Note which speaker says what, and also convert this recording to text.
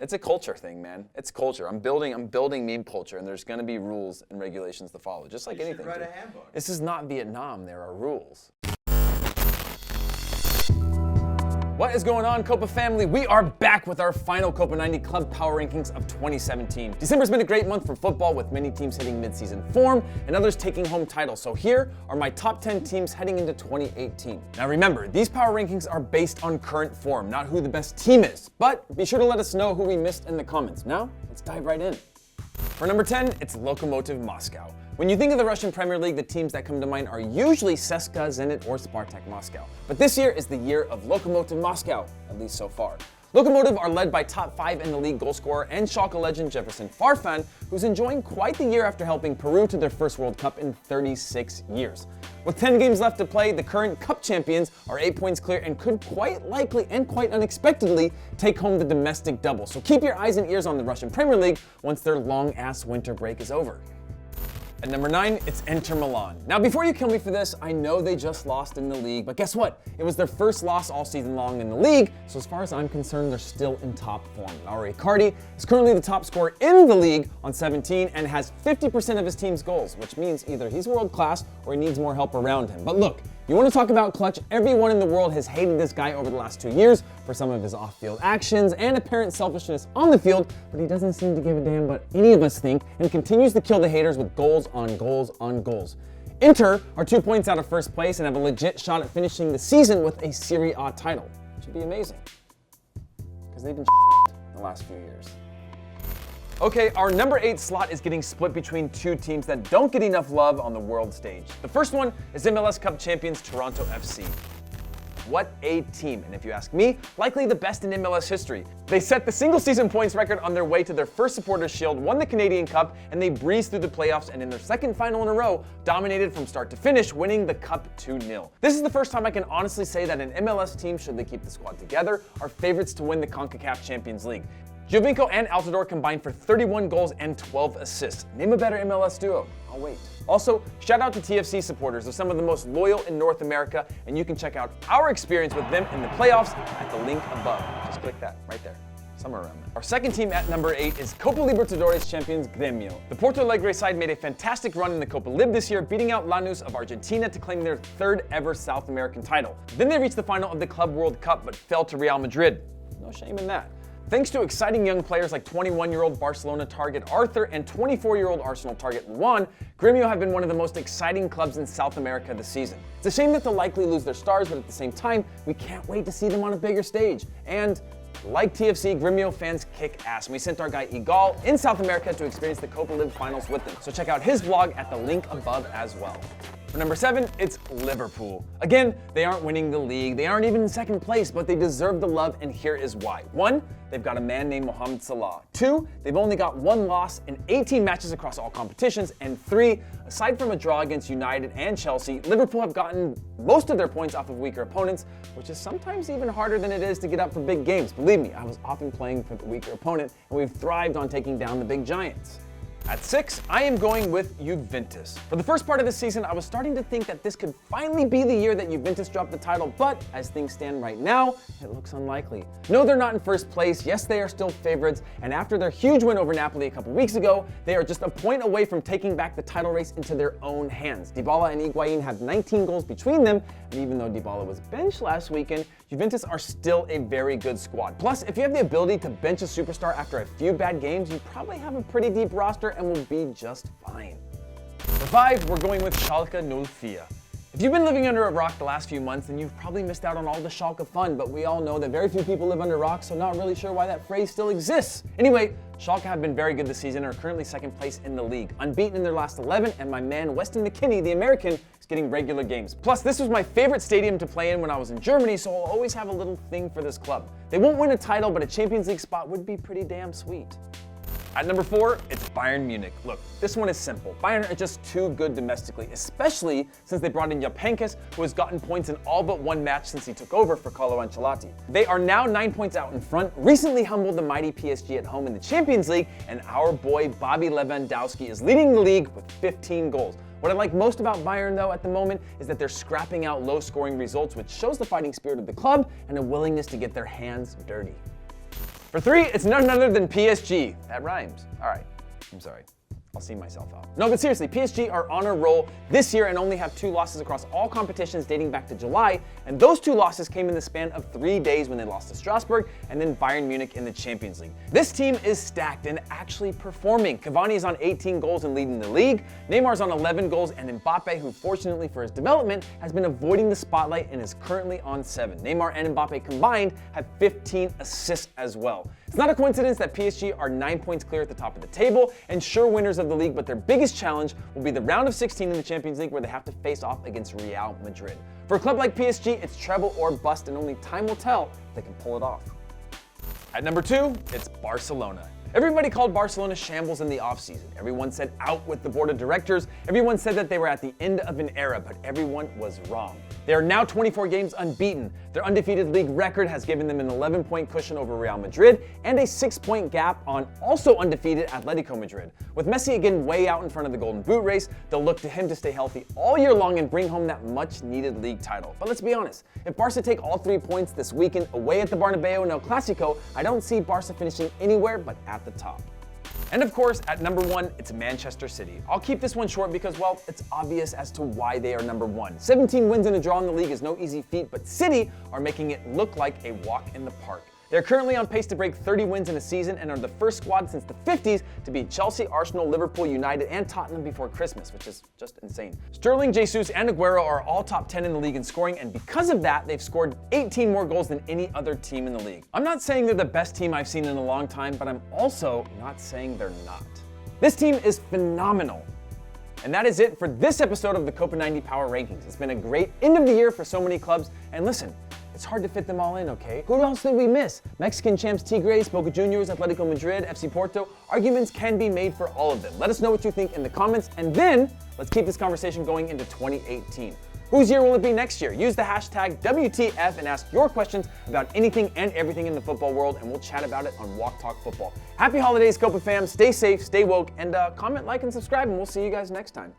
Speaker 1: It's a culture thing, man. It's culture. I'm building meme culture, and there's going to be rules and regulations to follow, just like anything.
Speaker 2: You should write a handbook.
Speaker 1: This is not Vietnam. There are rules. What is going on, Copa family? We are back with our final COPA90 Club Power Rankings of 2017. December's been a great month for football, with many teams hitting mid-season form and others taking home titles. So here are my top 10 teams heading into 2018. Now remember, these power rankings are based on current form, not who the best team is. But be sure to let us know who we missed in the comments. Now, let's dive right in. For number 10, it's Lokomotiv Moscow. When you think of the Russian Premier League, the teams that come to mind are usually CSKA, Zenit, or Spartak Moscow. But this year is the year of Lokomotiv Moscow, at least so far. Lokomotiv are led by top 5 in the league goal scorer and Schalke legend Jefferson Farfan, who's enjoying quite the year after helping Peru to their first World Cup in 36 years. With 10 games left to play, the current Cup champions are 8 points clear and could quite likely and quite unexpectedly take home the domestic double. So keep your eyes and ears on the Russian Premier League once their long-ass winter break is over. At number 9, it's Inter Milan. Now, before you kill me for this, I know they just lost in the league, but guess what? It was their first loss all season long in the league, so as far as I'm concerned, they're still in top form. Mauro Icardi is currently the top scorer in the league on 17 and has 50% of his team's goals, which means either he's world class or he needs more help around him. But look, you want to talk about clutch? Everyone in the world has hated this guy over the last 2 years for some of his off-field actions and apparent selfishness on the field, but he doesn't seem to give a damn what any of us think and continues to kill the haters with goals on goals on goals. Inter are 2 points out of first place and have a legit shot at finishing the season with a Serie A title. It should be amazing, because they've been the last few years. Okay, our number 8 slot is getting split between 2 teams that don't get enough love on the world stage. The first one is MLS Cup champions Toronto FC. What a team, and if you ask me, likely the best in MLS history. They set the single season points record on their way to their first Supporters' Shield, won the Canadian Cup, and they breezed through the playoffs and in their second final in a row, dominated from start to finish, winning the Cup 2-0. This is the first time I can honestly say that an MLS team, should they keep the squad together, are favorites to win the CONCACAF Champions League. Giovinco and Altidore combined for 31 goals and 12 assists. Name a better MLS duo. I'll wait. Also, shout out to TFC supporters. They're some of the most loyal in North America, and you can check out our experience with them in the playoffs at the link above. Just click that right there. Somewhere around there. Our second team at number 8 is Copa Libertadores champions Grêmio. The Porto Alegre side made a fantastic run in the Copa Lib this year, beating out Lanús of Argentina to claim their 3rd ever South American title. Then they reached the final of the Club World Cup, but fell to Real Madrid. No shame in that. Thanks to exciting young players like 21-year-old Barcelona target Arthur and 24-year-old Arsenal target Luan, Grêmio have been one of the most exciting clubs in South America this season. It's a shame that they'll likely lose their stars, but at the same time, we can't wait to see them on a bigger stage. And like TFC, Grêmio fans kick ass, and we sent our guy Igal in South America to experience the Copa Lib finals with them. So check out his vlog at the link above as well. For number 7, it's Liverpool. Again, they aren't winning the league, they aren't even in second place, but they deserve the love, and here is why. 1, they've got a man named Mohamed Salah. 2, they've only got 1 loss in 18 matches across all competitions. And 3, aside from a draw against United and Chelsea, Liverpool have gotten most of their points off of weaker opponents, which is sometimes even harder than it is to get up for big games. Believe me, I was often playing for the weaker opponent, and we've thrived on taking down the big giants. At 6, I am going with Juventus. For the first part of the season, I was starting to think that this could finally be the year that Juventus dropped the title, but as things stand right now, it looks unlikely. No, they're not in first place. Yes, they are still favorites, and after their huge win over Napoli a couple weeks ago, they are just a point away from taking back the title race into their own hands. Dybala and Higuain have 19 goals between them, and even though Dybala was benched last weekend, Juventus are still a very good squad. Plus, if you have the ability to bench a superstar after a few bad games, you probably have a pretty deep roster and will be just fine. For 5, we're going with Schalke 04. If you've been living under a rock the last few months, then you've probably missed out on all the Schalke fun, but we all know that very few people live under rocks, so not really sure why that phrase still exists. Anyway, Schalke have been very good this season and are currently second place in the league, unbeaten in their last 11, and my man Weston McKennie, the American, is getting regular games. Plus, this was my favorite stadium to play in when I was in Germany, so I'll always have a little thing for this club. They won't win a title, but a Champions League spot would be pretty damn sweet. At number 4, it's Bayern Munich. Look, this one is simple. Bayern are just too good domestically, especially since they brought in Jupp Heynckes, who has gotten points in all but 1 match since he took over for Carlo Ancelotti. They are now 9 points out in front, recently humbled the mighty PSG at home in the Champions League, and our boy Bobby Lewandowski is leading the league with 15 goals. What I like most about Bayern, though, at the moment is that they're scrapping out low-scoring results, which shows the fighting spirit of the club and a willingness to get their hands dirty. For 3, it's none other than PSG. That rhymes. All right, I'm sorry. I'll see myself out. No, but seriously, PSG are on a roll this year and only have 2 losses across all competitions dating back to July, and those 2 losses came in the span of 3 days when they lost to Strasbourg and then Bayern Munich in the Champions League. This team is stacked and actually performing. Cavani is on 18 goals and leading the league, Neymar's on 11 goals, and Mbappe, who fortunately for his development, has been avoiding the spotlight and is currently on 7. Neymar and Mbappe combined have 15 assists as well. It's not a coincidence that PSG are 9 points clear at the top of the table and sure winners of the league, but their biggest challenge will be the round of 16 in the Champions League where they have to face off against Real Madrid. For a club like PSG, it's treble or bust, and only time will tell if they can pull it off. At number 2, it's Barcelona. Everybody called Barcelona shambles in the offseason. Everyone said out with the board of directors. Everyone said that they were at the end of an era, but everyone was wrong. They are now 24 games unbeaten. Their undefeated league record has given them an 11-point cushion over Real Madrid and a 6-point gap on also undefeated Atletico Madrid. With Messi again way out in front of the Golden Boot race, they'll look to him to stay healthy all year long and bring home that much-needed league title. But let's be honest, if Barca take all 3 points this weekend away at the Bernabeu in El Clásico, I don't see Barca finishing anywhere but at the top. And of course, at number 1, it's Manchester City. I'll keep this one short because, well, it's obvious as to why they are number 1. 17 wins and a draw in the league is no easy feat, but City are making it look like a walk in the park. They're currently on pace to break 30 wins in a season and are the first squad since the 50s to beat Chelsea, Arsenal, Liverpool, United, and Tottenham before Christmas, which is just insane. Sterling, Jesus, and Aguero are all top 10 in the league in scoring, and because of that, they've scored 18 more goals than any other team in the league. I'm not saying they're the best team I've seen in a long time, but I'm also not saying they're not. This team is phenomenal. And that is it for this episode of the COPA90 Power Rankings. It's been a great end of the year for so many clubs, and listen, it's hard to fit them all in, okay? Who else did we miss? Mexican champs Tigres, Boca Juniors, Atletico Madrid, FC Porto. Arguments can be made for all of them. Let us know what you think in the comments, and then let's keep this conversation going into 2018. Whose year will it be next year? Use the hashtag WTF and ask your questions about anything and everything in the football world, and we'll chat about it on Walk Talk Football. Happy holidays, Copa fam. Stay safe, stay woke, and comment, like, and subscribe, and we'll see you guys next time.